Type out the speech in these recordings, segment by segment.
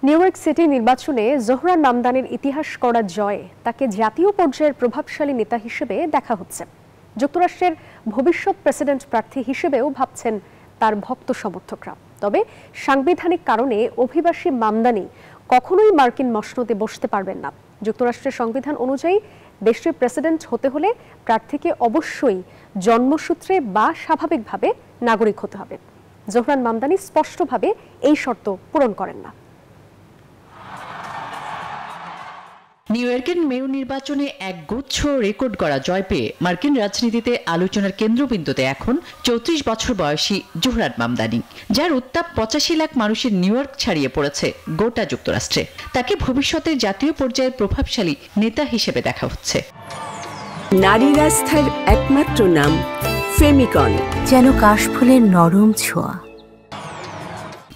New York city নির্বাচনে Zohran মামদানির ইতিহাস করা জয় তাকে জাতীয় পর্যায়ের প্রভাবশালী নেতা হিসেবে দেখা হচ্ছে। যুক্তরাষ্ট্রের ভবিষ্যৎ প্রেসিডেন্ট প্রার্থী হিসেবেও ভাবছেন তার ভক্ত সমর্থকরা। তবে সাংবিধানিক কারণে অভিবাসী মামদানি কখনোই মার্কিন মসনদে বসতে পারবেন না। যুক্তরাষ্ট্রের সংবিধান অনুযায়ী দেশটির প্রেসিডেন্ট হতে হলে প্রার্থীকে অবশ্যই জন্মসূত্রে বা স্বাভাবিকভাবে নাগরিক হতে হবে। জোহরান মামদানি স্পষ্টভাবে এই শর্ত পূরণ করেন না। নিউ ইয়র্কের মেয়র নির্বাচনে এক গুচ্ছ রেকর্ড করা জয় পেয়ে মার্কিন রাজনীতিতে আলোচনার কেন্দ্রবিন্দুতে এখন 34 বছর বয়সী জোহরান মামদানি, যার উত্তাপ 85 লাখ মানুষের নিউ ইয়র্ক ছাড়িয়ে পড়েছে গোটা যুক্তরাষ্ট্রে। তাকে ভবিষ্যতের জাতীয় পর্যায়ের প্রভাবশালী নেতা হিসেবে দেখা হচ্ছে। নারী রাস্তার একমাত্র নাম ফেমিকন, যেন কাশফুলের নরম ছোঁয়া।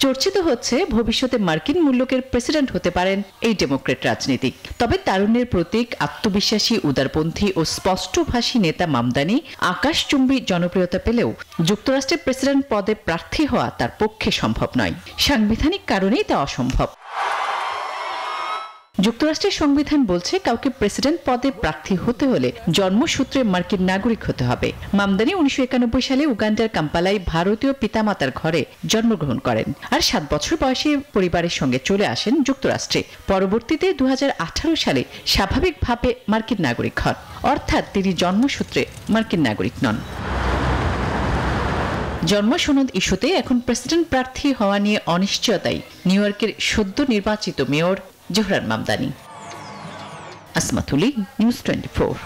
চর্চিত হচ্ছে ভবিষ্যতে মার্কিন মূল্যকের প্রেসিডেন্ট হতে পারেন এই ডেমোক্রেট রাজনীতিক। তবে তারুণ্যের প্রতীক, আত্মবিশ্বাসী, উদারপন্থী ও স্পষ্টভাষী নেতা মামদানি আকাশচুম্বী জনপ্রিয়তা পেলেও যুক্তরাষ্ট্রের প্রেসিডেন্ট পদে প্রার্থী হওয়া তার পক্ষে সম্ভব নয়। সাংবিধানিক কারণেই তা অসম্ভব। যুক্তরাষ্ট্রের সংবিধান বলছে কাউকে প্রেসিডেন্ট পদে প্রার্থী হতে হলে জন্মসূত্রে মার্কিন নাগরিক হতে হবে। মামদানি 1991 সালে উগান্ডার কাম্পালায় ভারতীয় পিতামাতার ঘরে জন্মগ্রহণ করেন আর 7 বছর বয়সে পরিবারের সঙ্গে চলে আসেন যুক্তরাষ্ট্রে। পরবর্তীতে 2018 সালে স্বাভাবিকভাবে মার্কিন নাগরিক হন, অর্থাৎ তিনি জন্মসূত্রে মার্কিন নাগরিক নন। জন্মসনদ ইস্যুতে এখন প্রেসিডেন্ট প্রার্থী হওয়া নিয়ে অনিশ্চয়তাই নিউ ইয়র্কের সদ্য নির্বাচিত মেয়র জোহরান মামদানি। আসমাতুলি, নিউজ 24।